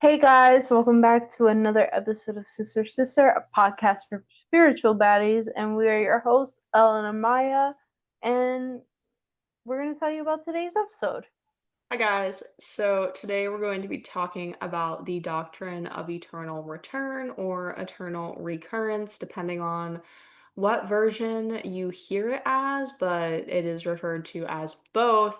Hey guys, welcome back to another episode of Sister Sister, a podcast for spiritual baddies, and we are your hosts, Ellen and Maya, and we're going to tell you about today's episode. Hi guys. So today we're going to be talking about the doctrine of eternal return or eternal recurrence, depending on what version you hear it as, but it is referred to as both.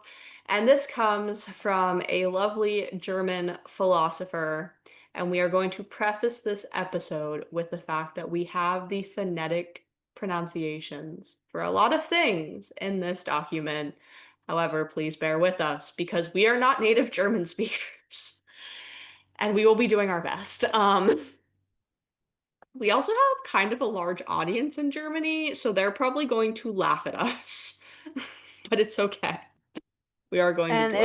And this comes from a lovely German philosopher. And we are going to preface this episode with the fact that we have the phonetic pronunciations for a lot of things in this document. However, please bear with us because we are not native German speakers and we will be doing our best. We also have kind of a large audience in Germany, so they're probably going to laugh at us, but it's okay. We are going to And do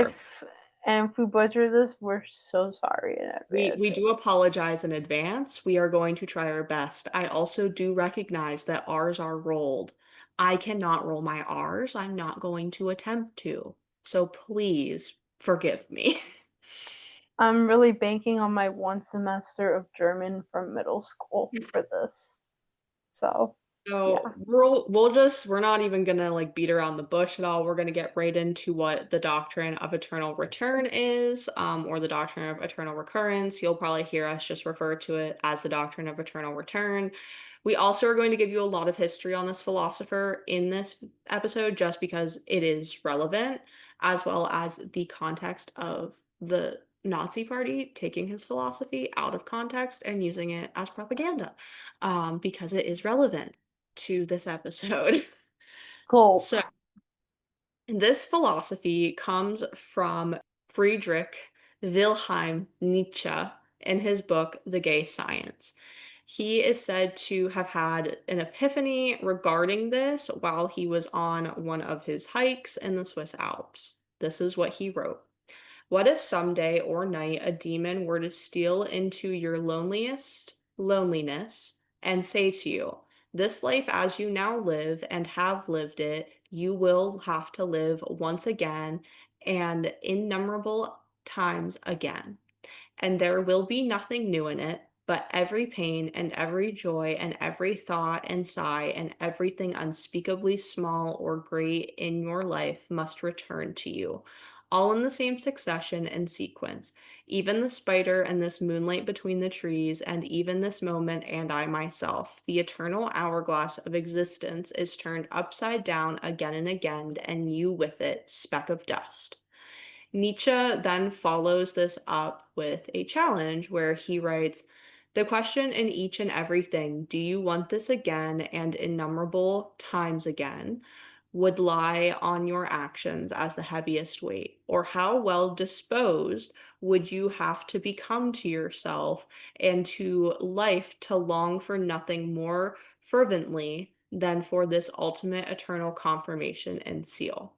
our if we butcher this, we're so sorry in we do advance. apologize in advance. We are going to try our best. I also do recognize that R's are rolled. I cannot roll my R's. I'm not going to attempt to. So please forgive me. I'm really banking on my one semester of German from middle school for this. So, So yeah. we're not even gonna like beat around the bush at all. We're gonna get right into what the doctrine of eternal return is, or the doctrine of eternal recurrence. You'll probably hear us just refer to it as the doctrine of eternal return. We also are going to give you a lot of history on this philosopher in this episode, just because it is relevant, as well as the context of the Nazi Party taking his philosophy out of context and using it as propaganda, because it is relevant to this episode. Gulp. So, this philosophy comes from Friedrich Wilhelm Nietzsche in his book, The Gay Science. He is said to have had an epiphany regarding this while he was on one of his hikes in the Swiss Alps. This is what he wrote. What if someday or night a demon were to steal into your loneliest loneliness and say to you, this life as you now live and have lived it, you will have to live once again and innumerable times again. And there will be nothing new in it, but every pain and every joy and every thought and sigh and everything unspeakably small or great in your life must return to you, all in the same succession and sequence. Even the spider and this moonlight between the trees, and even this moment and I myself, the eternal hourglass of existence is turned upside down again and again, and you with it, speck of dust. Nietzsche then follows this up with a challenge where he writes, the question in each and everything, do you want this again and innumerable times again, would lie on your actions as the heaviest weight, or how well disposed would you have to become to yourself and to life to long for nothing more fervently than for this ultimate eternal confirmation and seal.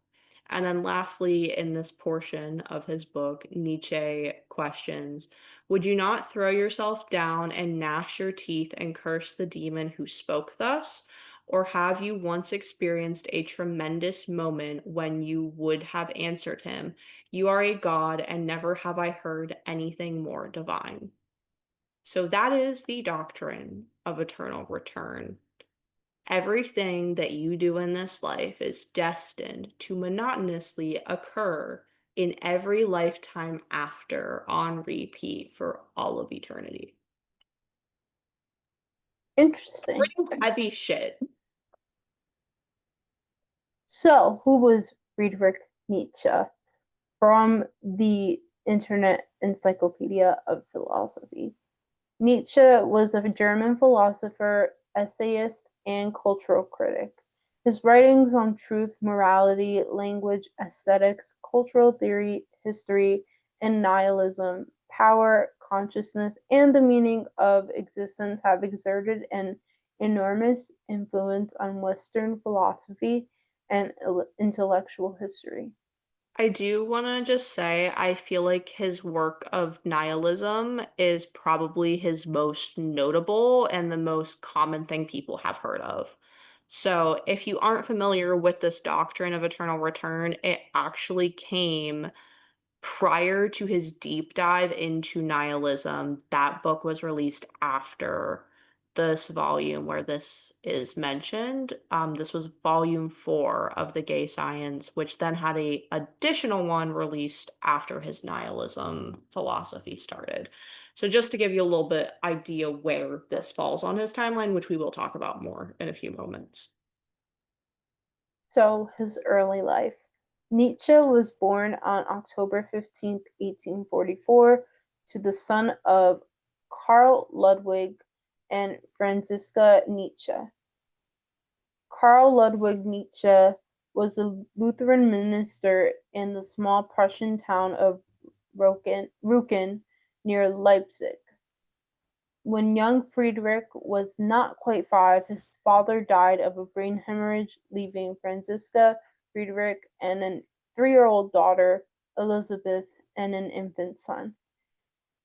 And then, lastly, in this portion of his book, Nietzsche questions, would you not throw yourself down and gnash your teeth and curse the demon who spoke thus? Or have you once experienced a tremendous moment when you would have answered him, you are a god, and never have I heard anything more divine? So, that is the doctrine of eternal return. Everything that you do in this life is destined to monotonously occur in every lifetime after on repeat for all of eternity. Interesting. Pretty heavy shit. So, who was Friedrich Nietzsche? From the Internet Encyclopedia of Philosophy. Nietzsche was a German philosopher, essayist, and cultural critic. His writings on truth, morality, language, aesthetics, cultural theory, history, and nihilism, power, consciousness, and the meaning of existence have exerted an enormous influence on Western philosophy and intellectual history. I do want to just say, I feel like his work of nihilism is probably his most notable and the most common thing people have heard of. So, if you aren't familiar with this doctrine of eternal return, it actually came prior to his deep dive into nihilism, that book was released after this volume where this is mentioned. This was volume 4 of the Gay Science, which then had a additional one released after his nihilism philosophy started. So just to give you a little bit idea where this falls on his timeline, which we will talk about more in a few moments. So, his early life. Nietzsche was born on October 15th, 1844, to the son of Karl Ludwig and Franziska Nietzsche. Karl Ludwig Nietzsche was a Lutheran minister in the small Prussian town of Rücken near Leipzig. When young Friedrich was not quite 5, his father died of a brain hemorrhage, leaving Franziska, Friedrich, and a 3-year-old daughter, Elizabeth, and an infant son.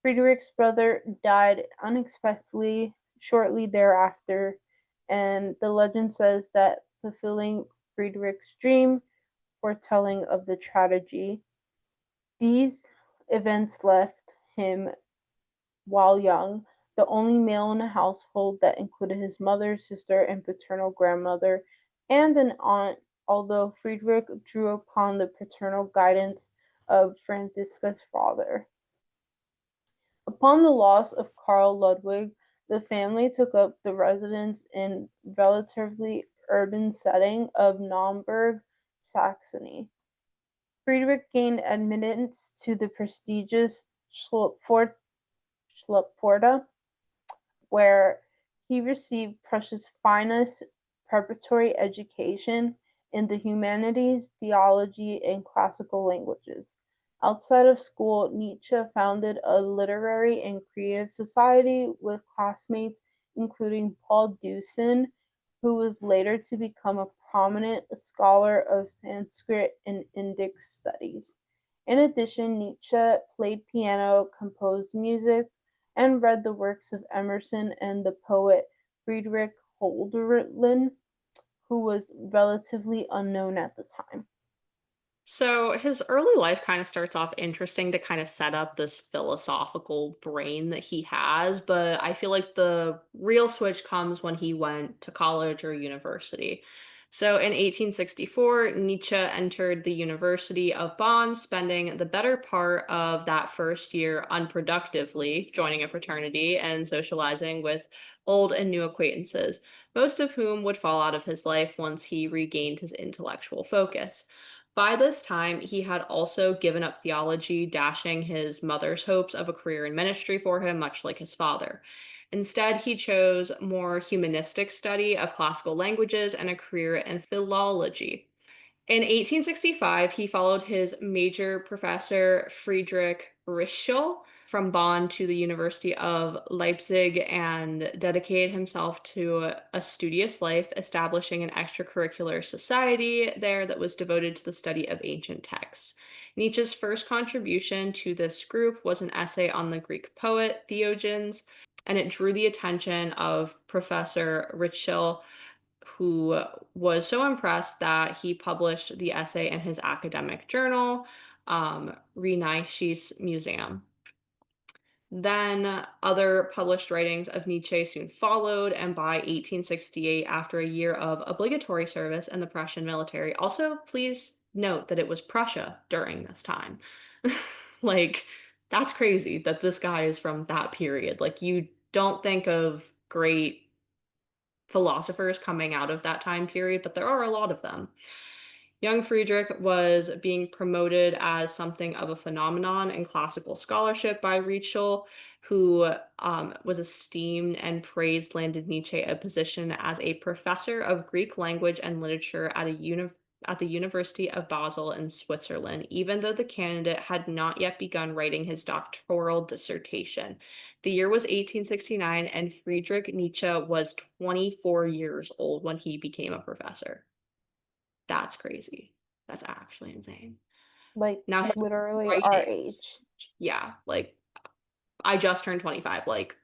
Friedrich's brother died unexpectedly shortly thereafter, and the legend says that fulfilling Friedrich's dream, foretelling of the tragedy. These events left him, while young, the only male in a household that included his mother, sister, and paternal grandmother, and an aunt, although Friedrich drew upon the paternal guidance of Franziska's father. Upon the loss of Karl Ludwig, the family took up the residence in relatively urban setting of Naumburg, Saxony. Friedrich gained admittance to the prestigious Schlupfort where he received Prussia's finest preparatory education in the humanities, theology, and classical languages. Outside of school, Nietzsche founded a literary and creative society with classmates including Paul Deussen, who was later to become a prominent scholar of Sanskrit and Indic studies. In addition, Nietzsche played piano, composed music, and read the works of Emerson and the poet Friedrich Hölderlin, who was relatively unknown at the time. So his early life kind of starts off interesting to kind of set up this philosophical brain that he has, but I feel like the real switch comes when he went to college or university. So in 1864, Nietzsche entered the University of Bonn, spending the better part of that first year unproductively, joining a fraternity and socializing with old and new acquaintances, most of whom would fall out of his life once he regained his intellectual focus. By this time, he had also given up theology, dashing his mother's hopes of a career in ministry for him, much like his father. Instead, he chose more humanistic study of classical languages and a career in philology. In 1865, he followed his major professor, Friedrich Ritschl, from Bonn to the University of Leipzig and dedicated himself to a studious life, establishing an extracurricular society there that was devoted to the study of ancient texts. Nietzsche's first contribution to this group was an essay on the Greek poet Theogenes, and it drew the attention of Professor Ritschl, who was so impressed that he published the essay in his academic journal, Reincarnation Museum. Then other published writings of Nietzsche soon followed, and by 1868, after a year of obligatory service in the Prussian military, also please note that it was Prussia during this time. Like, that's crazy that this guy is from that period. Like, you don't think of great philosophers coming out of that time period, but there are a lot of them. Young Friedrich was being promoted as something of a phenomenon in classical scholarship by Ritschl, who was esteemed and praised landed Nietzsche a position as a professor of Greek language and literature at the University of Basel in Switzerland, even though the candidate had not yet begun writing his doctoral dissertation. The year was 1869, and Friedrich Nietzsche was 24 years old when he became a professor. That's crazy. That's actually insane. Like Now his literally our writings, age. yeah, like I just turned 25, like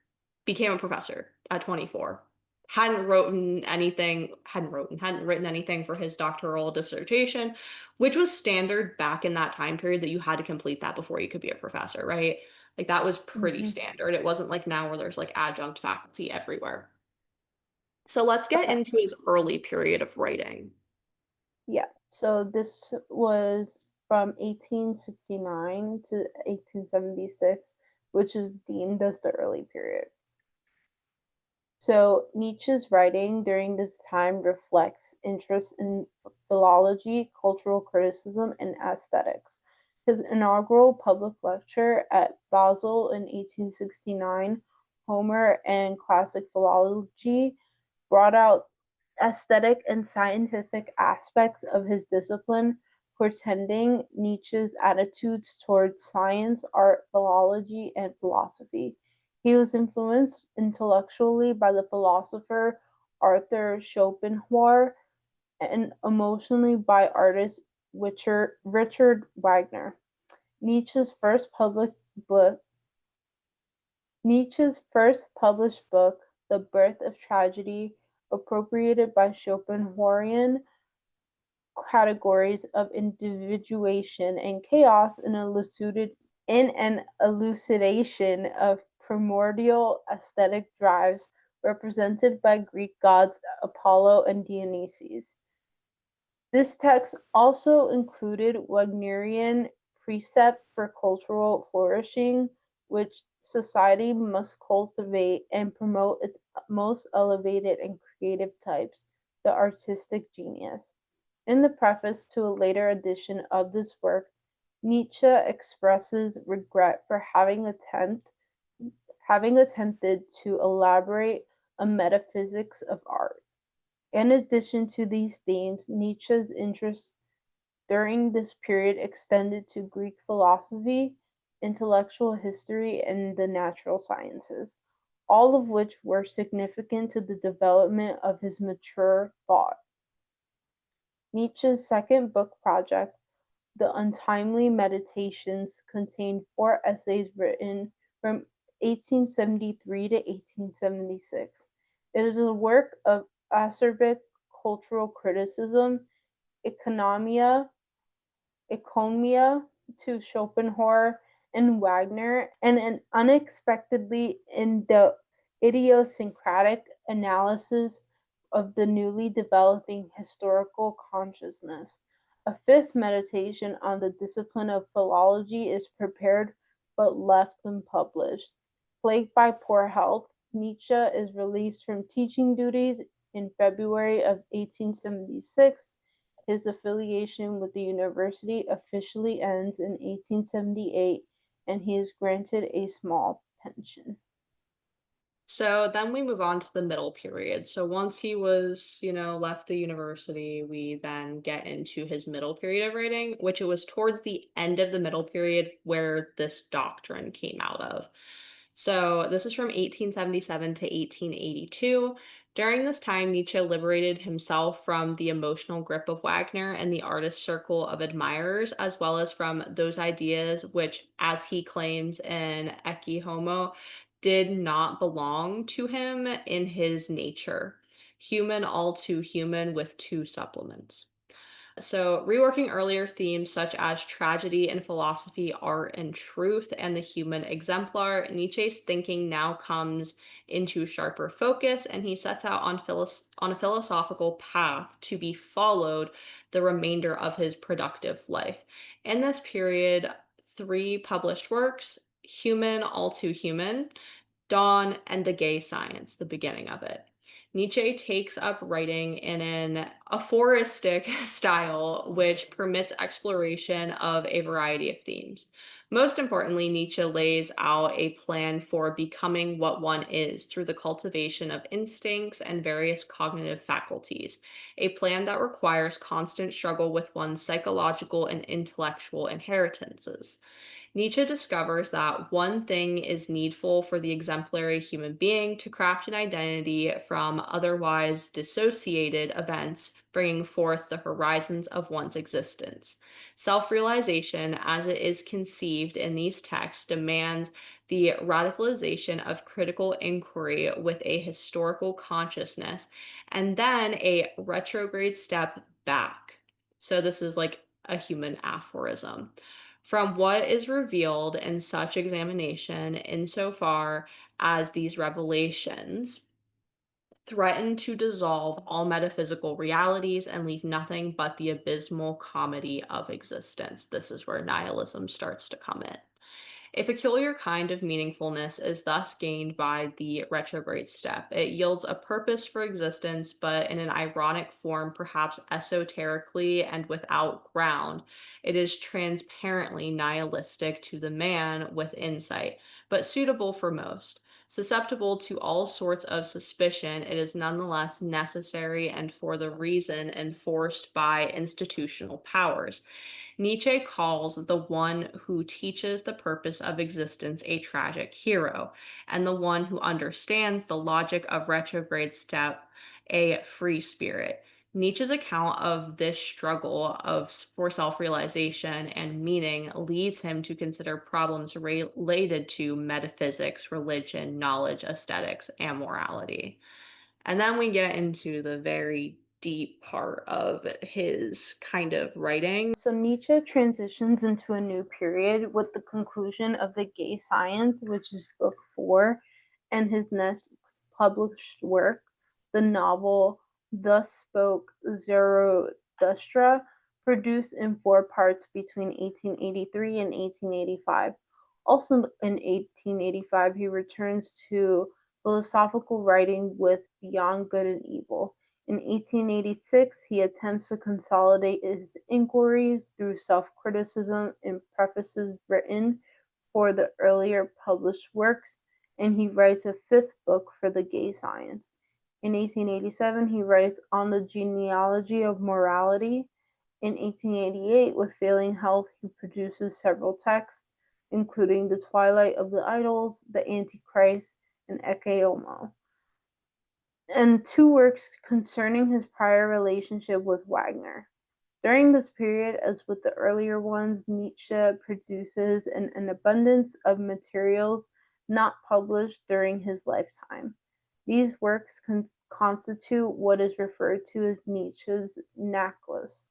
became a professor at 24. hadn't written anything for his doctoral dissertation, which was standard back in that time period that you had to complete that before you could be a professor, right? Like that was pretty Hmm. standard. It wasn't like now where there's like adjunct faculty everywhere. So let's get Okay. into his early period of writing. Yeah. So this was from 1869 to 1876, which is deemed as the early period. So Nietzsche's writing during this time reflects interest in philology, cultural criticism, and aesthetics. His inaugural public lecture at Basel in 1869, Homer and Classic Philology, brought out aesthetic and scientific aspects of his discipline, portending Nietzsche's attitudes towards science, art, philology, and philosophy. He was influenced intellectually by the philosopher Arthur Schopenhauer and emotionally by artist Richard Wagner. Nietzsche's first public book Nietzsche's first published book, The Birth of Tragedy, appropriated by Schopenhauerian categories of individuation and chaos in an elucidation of primordial aesthetic drives represented by Greek gods Apollo and Dionysus. This text also included Wagnerian precept for cultural flourishing, which society must cultivate and promote its most elevated and creative types, the artistic genius. In the preface to a later edition of this work, Nietzsche expresses regret for having attempted to elaborate a metaphysics of art. In addition to these themes, Nietzsche's interest during this period extended to Greek philosophy, intellectual history, and the natural sciences, all of which were significant to the development of his mature thought. Nietzsche's second book project, The Untimely Meditations, contained 4 essays written from 1873 to 1876. It is a work of acerbic cultural criticism, economia, Icomia to Schopenhauer and Wagner, and an unexpectedly idiosyncratic analysis of the newly developing historical consciousness. A fifth meditation on the discipline of philology is prepared but left unpublished. Plagued by poor health, Nietzsche is released from teaching duties in February of 1876. His affiliation with the university officially ends in 1878, and he is granted a small pension. So then we move on to the middle period. So once he was, left the university, we then get into his middle period of writing, which it was towards the end of the middle period where this doctrine came out of. So this is from 1877 to 1882. During this time, Nietzsche liberated himself from the emotional grip of Wagner and the artist circle of admirers, as well as from those ideas which, as he claims in Ecce Homo, did not belong to him in his nature. Human, all too human, with two supplements. So, reworking earlier themes such as tragedy and philosophy, art and truth, and the human exemplar, Nietzsche's thinking now comes into sharper focus, and he sets out on a philosophical path to be followed the remainder of his productive life. In this period, three published works: Human, All Too Human, Dawn, and The Gay Science, the beginning of it. Nietzsche takes up writing in an aphoristic style, which permits exploration of a variety of themes. Most importantly, Nietzsche lays out a plan for becoming what one is through the cultivation of instincts and various cognitive faculties, a plan that requires constant struggle with one's psychological and intellectual inheritances. Nietzsche discovers that one thing is needful for the exemplary human being to craft an identity from otherwise dissociated events, bringing forth the horizons of one's existence. Self realization, as it is conceived in these texts, demands the radicalization of critical inquiry with a historical consciousness, and then a retrograde step back. So, this is like a human aphorism. From what is revealed in such examination, insofar as these revelations threaten to dissolve all metaphysical realities and leave nothing but the abysmal comedy of existence. This is where nihilism starts to come in. A peculiar kind of meaningfulness is thus gained by the retrograde step. It yields a purpose for existence, but in an ironic form, perhaps esoterically and without ground. It is transparently nihilistic to the man with insight, but suitable for most. Susceptible to all sorts of suspicion, it is nonetheless necessary and for the reason enforced by institutional powers. Nietzsche calls the one who teaches the purpose of existence a tragic hero, and the one who understands the logic of retrograde step a free spirit. Nietzsche's account of this struggle for self realization and meaning leads him to consider problems related to metaphysics, religion, knowledge, aesthetics, and morality. And then we get into the very deep part of his kind of writing. So Nietzsche transitions into a new period with the conclusion of The Gay Science, which is book 4, and his next published work, the novel Thus Spoke Zarathustra, produced in 4 parts between 1883 and 1885. Also in 1885, he returns to philosophical writing with Beyond Good and Evil. In 1886, he attempts to consolidate his inquiries through self-criticism in prefaces written for the earlier published works, and he writes a 5th book for The Gay Science. In 1887, he writes On the Genealogy of Morality. In 1888, with failing health, he produces several texts, including The Twilight of the Idols, The Antichrist, and Ecce Homo, and 2 works concerning his prior relationship with Wagner. During this period, as with the earlier ones, Nietzsche produces an abundance of materials not published during his lifetime. These works constitute what is referred to as Nietzsche's necklace.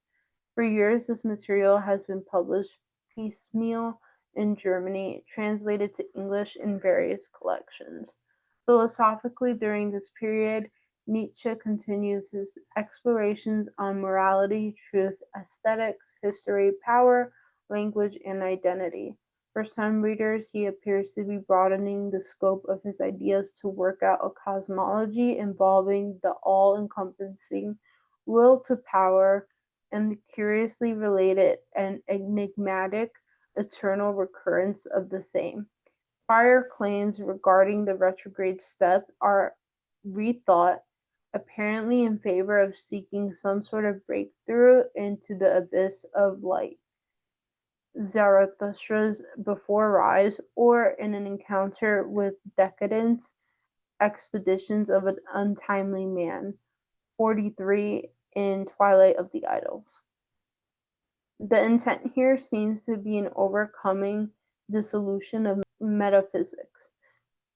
For years, this material has been published piecemeal in Germany, translated to English in various collections. Philosophically, during this period, Nietzsche continues his explorations on morality, truth, aesthetics, history, power, language, and identity. For some readers, he appears to be broadening the scope of his ideas to work out a cosmology involving the all-encompassing will to power and the curiously related and enigmatic eternal recurrence of the same. Prior claims regarding the retrograde step are rethought, apparently in favor of seeking some sort of breakthrough into the abyss of light, Zarathustra's before rise, or in an encounter with decadence, expeditions of an untimely man, 43 in Twilight of the Idols. The intent here seems to be an overcoming dissolution of metaphysics.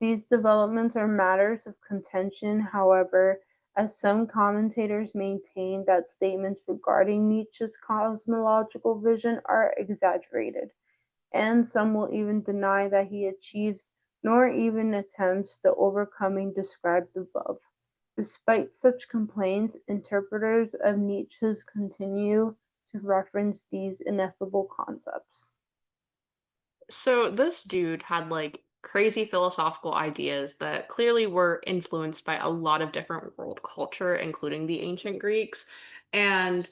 These developments are matters of contention, however, as some commentators maintain that statements regarding Nietzsche's cosmological vision are exaggerated, and some will even deny that he achieves nor even attempts the overcoming described above. Despite such complaints, interpreters of Nietzsche's continue to reference these ineffable concepts. So this dude had like crazy philosophical ideas that clearly were influenced by a lot of different world culture, including the ancient Greeks. And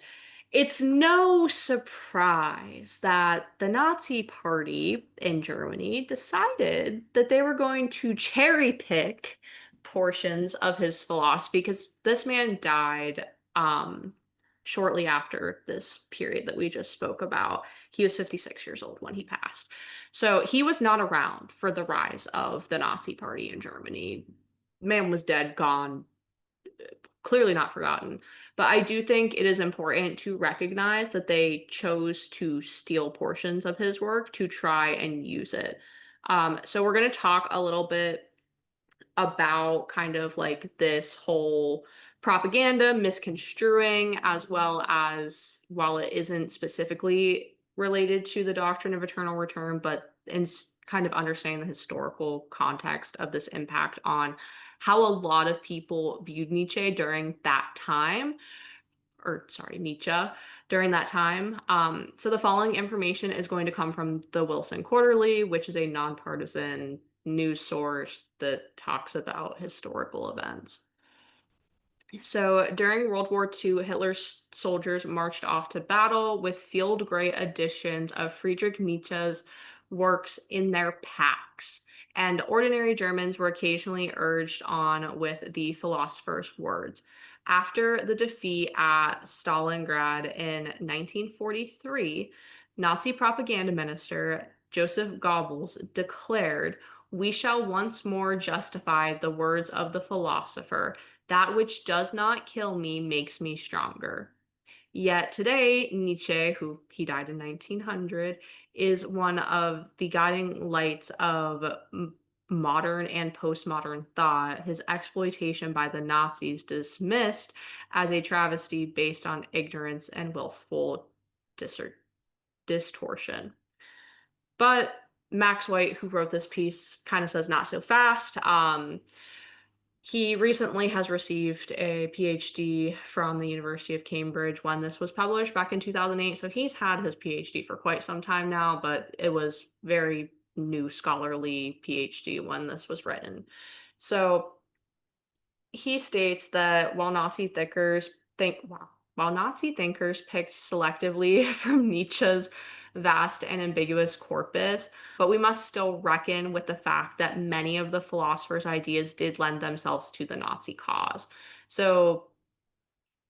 it's no surprise that the Nazi party in Germany decided that they were going to cherry pick portions of his philosophy because this man died shortly after this period that we just spoke about. He was 56 years old when he passed. So he was not around for the rise of the Nazi party in Germany. Man was dead, gone, clearly not forgotten. But I do think it is important to recognize that they chose to steal portions of his work to try and use it So we're going to talk a little bit about kind of like this whole propaganda misconstruing, as well as, while it isn't specifically related to the doctrine of eternal return, but kind of understanding the historical context of this impact on how a lot of people viewed Nietzsche during that time, or sorry, Nietzsche during that time. So the following information is going to come from the Wilson Quarterly, which is a nonpartisan news source that talks about historical events. So during World War II, Hitler's soldiers marched off to battle with field gray editions of Friedrich Nietzsche's works in their packs, and ordinary Germans were occasionally urged on with the philosopher's words. After the defeat at Stalingrad in 1943, Nazi propaganda minister Joseph Goebbels declared, "We shall once more justify the words of the philosopher. That which does not kill me makes me stronger." Yet today, Nietzsche, who he died in 1900, is one of the guiding lights of modern and postmodern thought. His exploitation by the Nazis dismissed as a travesty based on ignorance and willful distortion. But Max White, who wrote this piece, kind of says not so fast. He recently has received a PhD from the University of Cambridge when this was published back in 2008. So he's had his PhD for quite some time now, but it was very new scholarly PhD when this was written. So he states that while Nazi thinkers picked selectively from Nietzsche's vast and ambiguous corpus, but we must still reckon with the fact that many of the philosopher's ideas did lend themselves to the Nazi cause. So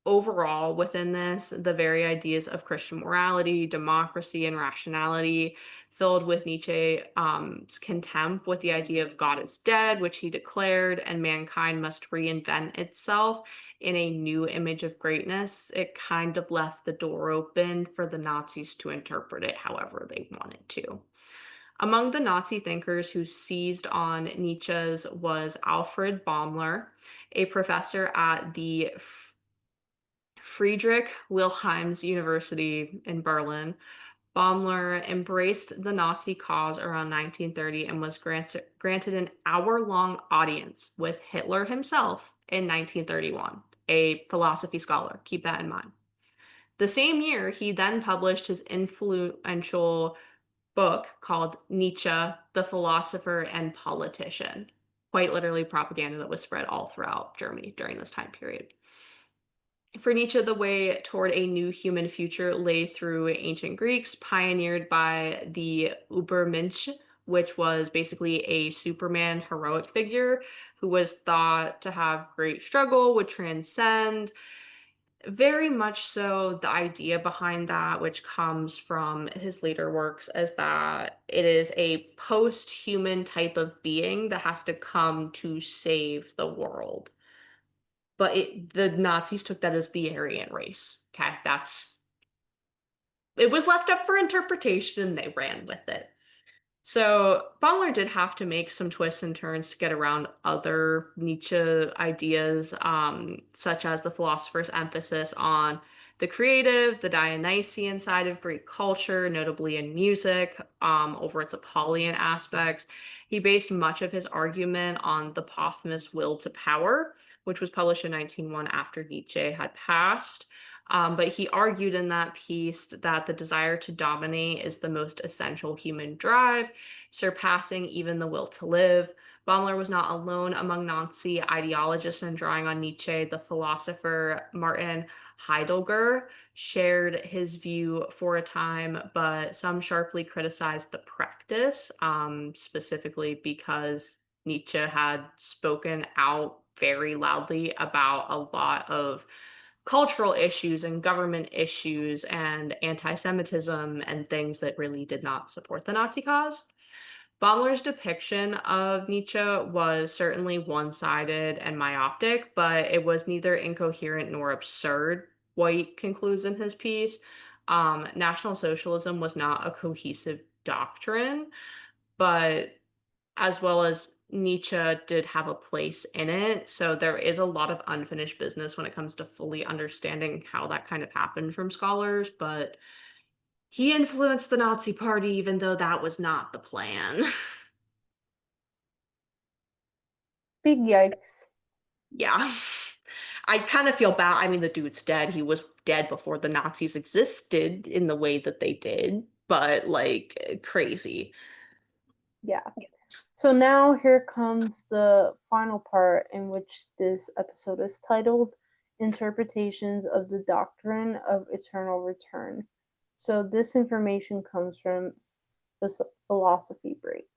overall, within this, the very ideas of Christian morality, democracy, and rationality filled with Nietzsche's contempt with the idea of God is dead, which he declared, and mankind must reinvent itself in a new image of greatness. It kind of left the door open for the Nazis to interpret it however they wanted to. Among the Nazi thinkers who seized on Nietzsche's was Alfred Baumler, a professor at the Friedrich Wilhelms University in Berlin. Baumler embraced the Nazi cause around 1930 and was granted an hour-long audience with Hitler himself in 1931, a philosophy scholar. Keep that in mind. The same year, he then published his influential book called Nietzsche, the Philosopher and Politician. Quite literally propaganda that was spread all throughout Germany during this time period. For Nietzsche, the way toward a new human future lay through ancient Greeks, pioneered by the Übermensch, which was basically a Superman heroic figure who was thought to have great struggle, would transcend. Very much so, the idea behind that, which comes from his later works, is that it is a post-human type of being that has to come to save the world. But the Nazis took that as the Aryan race. Okay, it was left up for interpretation and they ran with it. So Baumler did have to make some twists and turns to get around other Nietzsche ideas, such as the philosopher's emphasis on the creative, the Dionysian side of Greek culture, notably in music, over its Apollyon aspects. He based much of his argument on the posthumous will to power, which was published in 1901 after Nietzsche had passed. But he argued in that piece that the desire to dominate is the most essential human drive, surpassing even the will to live. Baumler was not alone among Nazi ideologists in drawing on Nietzsche. The philosopher Martin Heidegger shared his view for a time, but some sharply criticized the practice, specifically because Nietzsche had spoken out very loudly about a lot of cultural issues and government issues and anti-Semitism and things that really did not support the Nazi cause. Baumler's depiction of Nietzsche was certainly one-sided and myopic, but it was neither incoherent nor absurd. White concludes in his piece, National Socialism was not a cohesive doctrine, but as well as Nietzsche did have a place in it. So there is a lot of unfinished business when it comes to fully understanding how that kind of happened from scholars, but he influenced the Nazi Party, even though that was not the plan. Big yikes. Yeah. I kind of feel bad. I mean, the dude's dead. He was dead before the Nazis existed in the way that they did, but like crazy. Yeah. So now here comes the final part in which this episode is titled Interpretations of the Doctrine of Eternal Return. So this information comes from the philosophy break.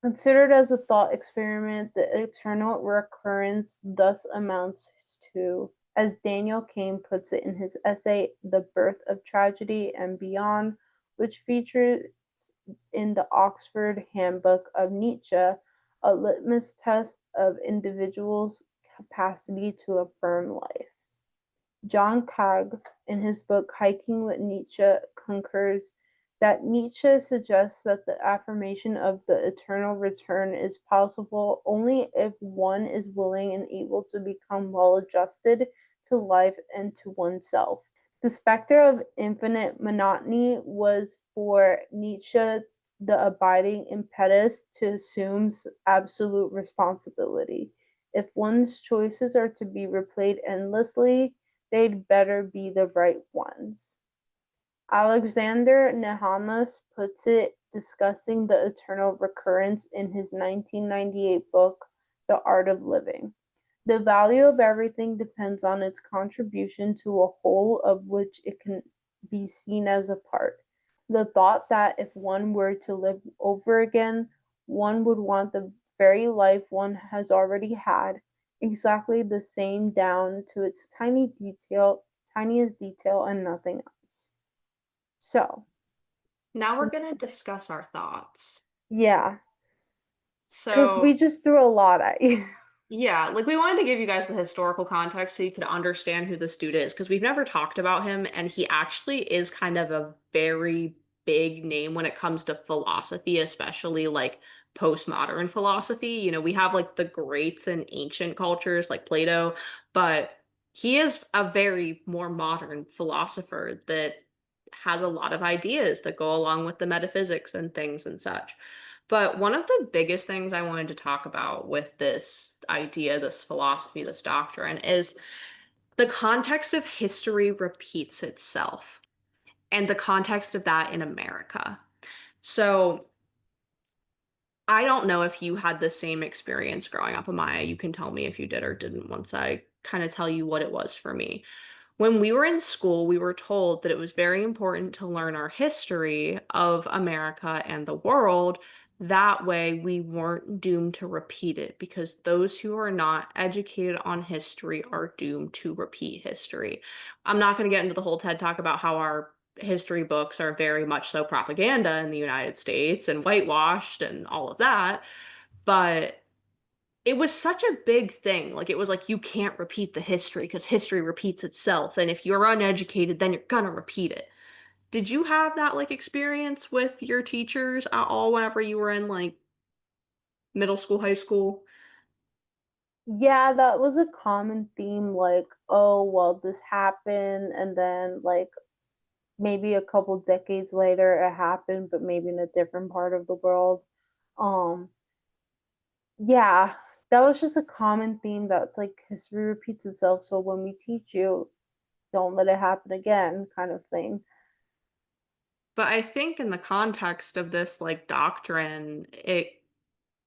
Considered as a thought experiment, the eternal recurrence thus amounts to, as Daniel Kane puts it in his essay, The Birth of Tragedy and Beyond, which features in the Oxford Handbook of Nietzsche, a litmus test of individuals' capacity to affirm life. John Cagg, in his book Hiking with Nietzsche, concurs that Nietzsche suggests that the affirmation of the eternal return is possible only if one is willing and able to become well adjusted to life and to oneself. The specter of infinite monotony was for Nietzsche the abiding impetus to assume absolute responsibility. If one's choices are to be replayed endlessly, they'd better be the right ones. Alexander Nehamas puts it discussing the eternal recurrence in his 1998 book, The Art of Living. The value of everything depends on its contribution to a whole of which it can be seen as a part. The thought that if one were to live over again, one would want the very life one has already had, exactly the same down to its tiniest detail and nothing else. So, Now we're going to discuss our thoughts. yeah, because we So, just threw a lot at you. yeah, like we wanted to give you guys the historical context so you could understand who this dude is because we've never talked about him, and he actually is kind of a very big name when it comes to philosophy, especially like postmodern philosophy. You know, we have like the greats in ancient cultures like Plato, but he is a very more modern philosopher that has a lot of ideas that go along with the metaphysics and things and such. But one of the biggest things I wanted to talk about with this idea, this philosophy, this doctrine is the context of history repeats itself and the context of that in America. So I don't know if you had the same experience growing up, Amaya. You can tell me if you did or didn't once I kind of tell you what it was for me. When we were in school, we were told that it was very important to learn our history of America and the world. That way, we weren't doomed to repeat it because those who are not educated on history are doomed to repeat history. I'm not going to get into the whole TED talk about how our history books are very much so propaganda in the United States and whitewashed and all of that, but it was such a big thing. Like it was like you can't repeat the history because history repeats itself. And if you're uneducated, then you're gonna repeat it. Did you have that like experience with your teachers at all whenever you were in like middle school, high school? Yeah, that was a common theme, like, oh, well, this happened, and then, like, maybe a couple decades later it happened, but maybe in a different part of the world. Um, yeah, that was just a common theme that's like history repeats itself, so when we teach you, don't let it happen again, kind of thing. But I think in the context of this like doctrine, it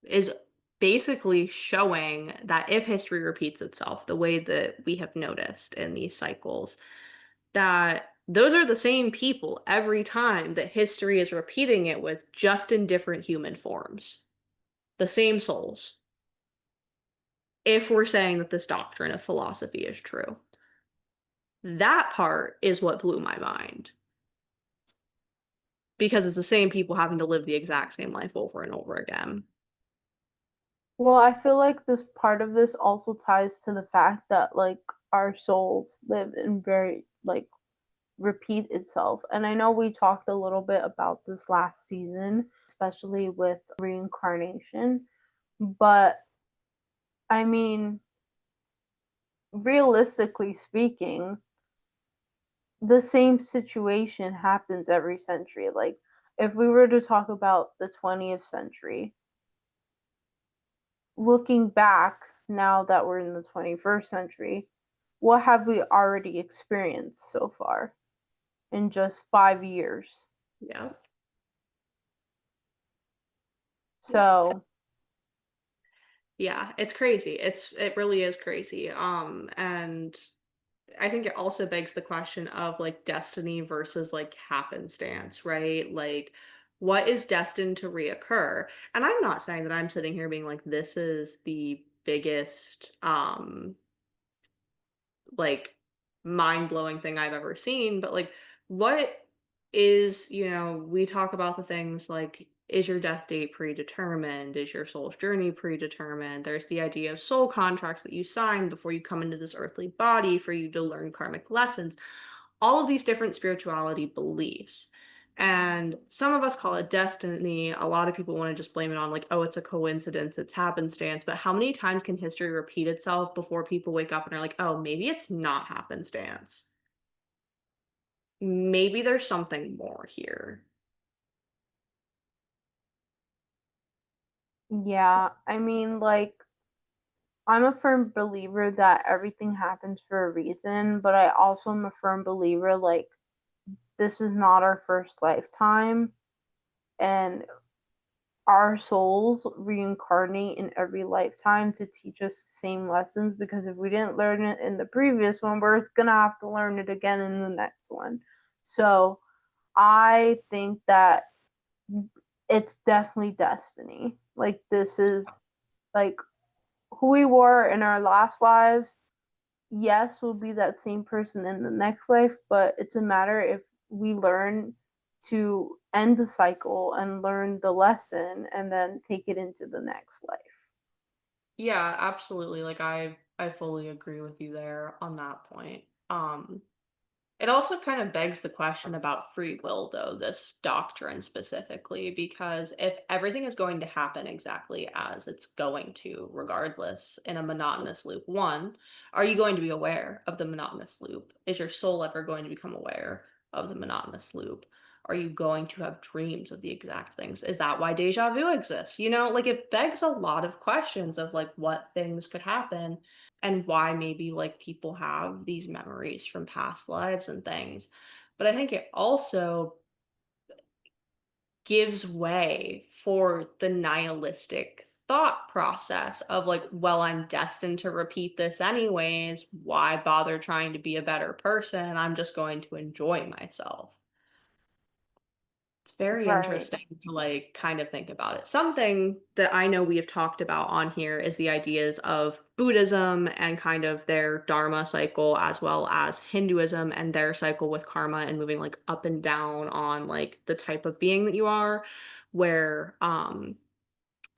is basically showing that if history repeats itself the way that we have noticed in these cycles, that those are the same people every time that history is repeating it with, just in different human forms. The same souls. If we're saying that this doctrine of philosophy is true, that part is what blew my mind because it's the same people having to live the exact same life over and over again. Well, I feel like this part of this also ties to the fact that like our souls live in very like repeat itself. And I know we talked a little bit about this last season, especially with reincarnation, but I mean, realistically speaking, the same situation happens every century. Like, if we were to talk about the 20th century, looking back now that we're in the 21st century, what have we already experienced so far in just 5 years? Yeah. Yeah. So, So, yeah, it's crazy. It really is crazy. And I think it also begs the question of like destiny versus like happenstance, right? Like what is destined to reoccur? And I'm not saying that I'm sitting here being like this is the biggest like mind-blowing thing I've ever seen, but like what is, we talk about the things like is your death date predetermined? Is your soul's journey predetermined? There's the idea of soul contracts that you sign before you come into this earthly body for you to learn karmic lessons. All of these different spirituality beliefs. And some of us call it destiny. A lot of people want to just blame it on, like, oh, it's a coincidence, it's happenstance. But how many times can history repeat itself before people wake up and are like, oh, maybe it's not happenstance? Maybe there's something more here. yeah, I mean, like, I'm a firm believer that everything happens for a reason, but I also am a firm believer, like, this is not our first lifetime, and our souls reincarnate in every lifetime to teach us the same lessons, because if we didn't learn it in the previous one, we're gonna have to learn it again in the next one. So I think that it's definitely destiny. Like, this is like who we were in our last lives. Yes, we'll be that same person in the next life, but it's a matter if we learn to end the cycle and learn the lesson and then take it into the next life. Yeah, absolutely. Like I fully agree with you there on that point. It also kind of begs the question about free will, though, this doctrine specifically, because if everything is going to happen exactly as it's going to, regardless, in a monotonous loop, one, are you going to be aware of the monotonous loop? Is your soul ever going to become aware of the monotonous loop? Are you going to have dreams of the exact things? Is that why deja vu exists? Like it begs a lot of questions of like what things could happen and why maybe like people have these memories from past lives and things. But I think it also gives way for the nihilistic thought process of like, well, I'm destined to repeat this anyways. Why bother trying to be a better person? I'm just going to enjoy myself. It's very Right. interesting to like kind of think about it. Something that I know we have talked about on here is the ideas of Buddhism and kind of their Dharma cycle, as well as Hinduism and their cycle with karma and moving like up and down on like the type of being that you are, where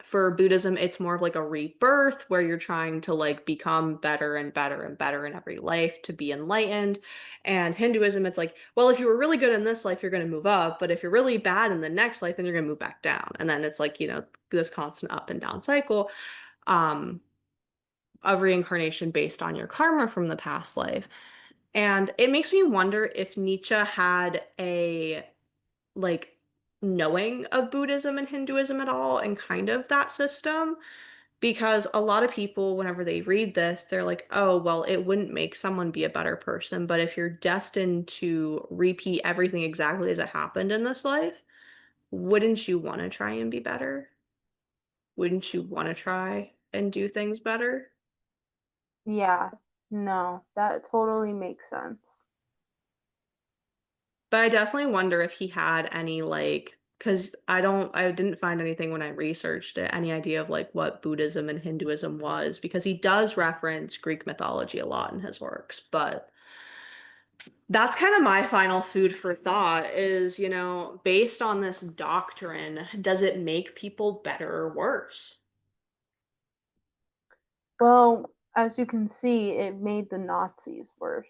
for Buddhism, it's more of like a rebirth where you're trying to like become better and better and better in every life to be enlightened. And Hinduism, it's like, well, if you were really good in this life, you're going to move up. But if you're really bad in the next life, then you're going to move back down. And then it's like, this constant up and down cycle um, of reincarnation based on your karma from the past life. And it makes me wonder if Nietzsche had a like knowing of Buddhism and Hinduism at all and kind of that system because a lot of people, whenever they read this, they're like, oh, well, it wouldn't make someone be a better person. But if you're destined to repeat everything exactly as it happened in this life, wouldn't you want to try and be better? Wouldn't you want to try and do things better? Yeah. No, that totally makes sense. But I definitely wonder if he had any like, because I didn't find anything when I researched it, any idea of like what Buddhism and Hinduism was, because he does reference Greek mythology a lot in his works, but that's kind of my final food for thought is, based on this doctrine, does it make people better or worse? Well, as you can see, it made the Nazis worse.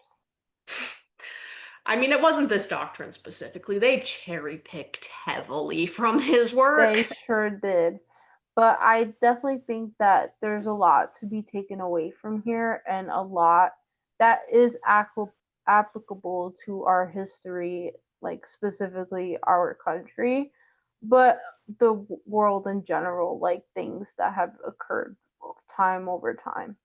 I mean, it wasn't this doctrine specifically. They cherry picked heavily from his They work. sure did. But I definitely think that there's a lot to be taken away from here and a lot that is applicable to our history, like specifically our country, but the world in general, like things that have occurred time over time.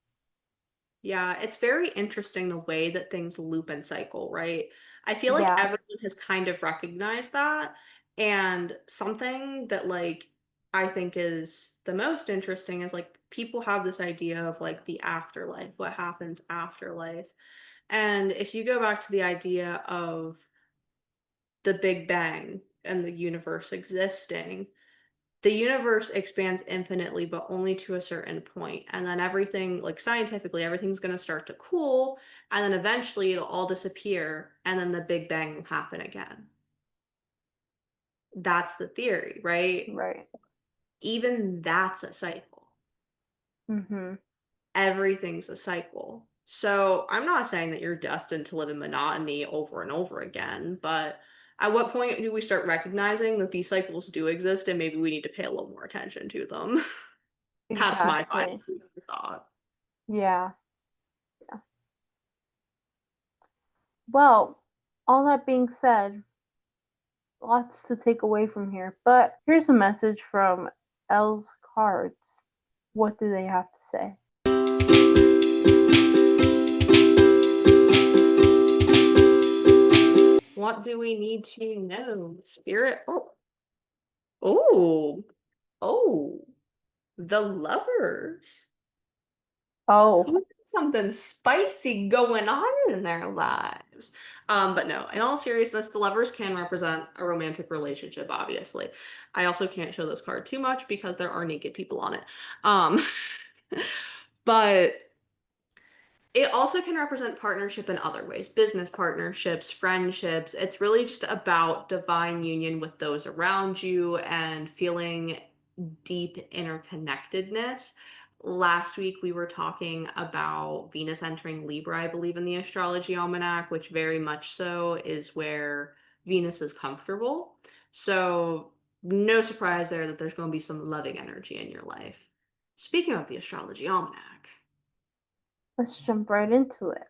Yeah, it's very interesting the way that things loop and cycle, right? I feel like Yeah, everyone has kind of recognized that. And something that I think is the most interesting is like people have this idea of like the afterlife, what happens after life. And if you go back to the idea of the Big Bang and the universe existing, the universe expands infinitely, but only to a certain point. And then everything, like scientifically, everything's going to start to cool. And then eventually it'll all disappear. And then the Big Bang will happen again. That's the theory, right? right. Even that's a cycle. Mhm. Everything's a cycle. So I'm not saying that you're destined to live in monotony over and over again, but at what point do we start recognizing that these cycles do exist and maybe we need to pay a little more attention to them? That's my final Exactly. food for thought. Yeah. Yeah. Well, all that being said, lots to take away from here. But here's a message from L's cards. What do they have to say? What do we need to know? Spirit. Oh, oh, oh, the lovers. Oh, Who has something spicy going on in their lives? But no, in all seriousness, the lovers can represent a romantic relationship, obviously. I also can't show this card too much because there are naked people on it. Um, but it also can represent partnership in other ways, business partnerships, friendships. It's really just about divine union with those around you and feeling deep interconnectedness. Last week, we were talking about Venus entering Libra, I believe, in the astrology almanac, which very much so is where Venus is comfortable. So, no surprise there that there's going to be some loving energy in your life. Speaking of the astrology almanac, let's jump right into it.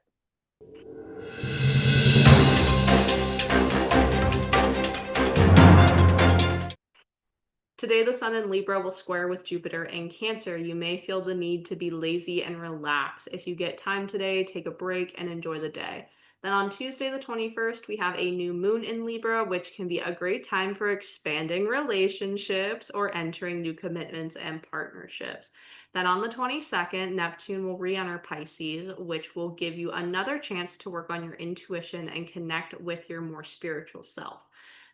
today, the Sun in Libra will square with Jupiter in Cancer. You may feel the need to be lazy and relax. If you get time today, take a break and enjoy the day. Then on Tuesday, the 21st, we have a new moon in Libra, which can be a great time for expanding relationships or entering new commitments and partnerships. Then on the 22nd, Neptune will re enter Pisces, which will give you another chance to work on your intuition and connect with your more spiritual self.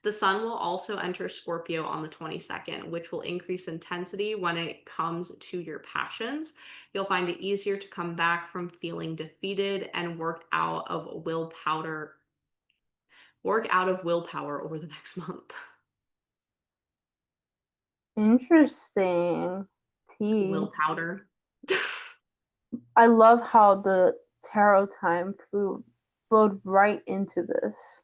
The sun will also enter Scorpio on the 22nd, which will increase intensity when it comes to your passions. You'll find it easier to come back from feeling defeated and work out of willpower over the next month. Interesting. Tea. Willpower. I love how the tarot time flowed right into this.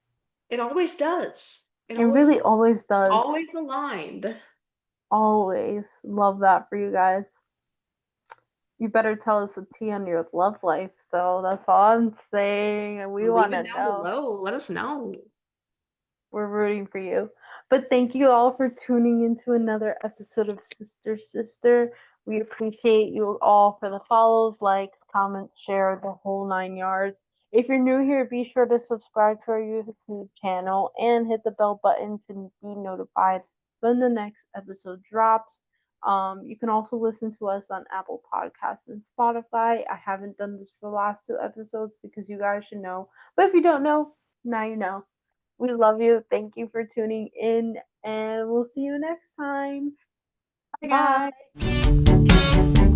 It always does. It It always really does. always does. Always aligned. Always love that for you guys. You better tell us the tea on your love life, though. That's all I'm saying, and we Leave want it to down know. below. Let us know. We're rooting for you. But thank you all for tuning into another episode of Sister Sister. We appreciate you all for the follows, like, comment, share, the whole 9 yards. If you're new here, be sure to subscribe to our YouTube channel and hit the bell button to be notified when the next episode drops. You can also listen to us on Apple Podcasts and Spotify. I haven't done this for the last 2 episodes because you guys should know. But if you don't know, now you know. We love you. Thank you for tuning in, and we'll see you next time. Bye, Bye. guys.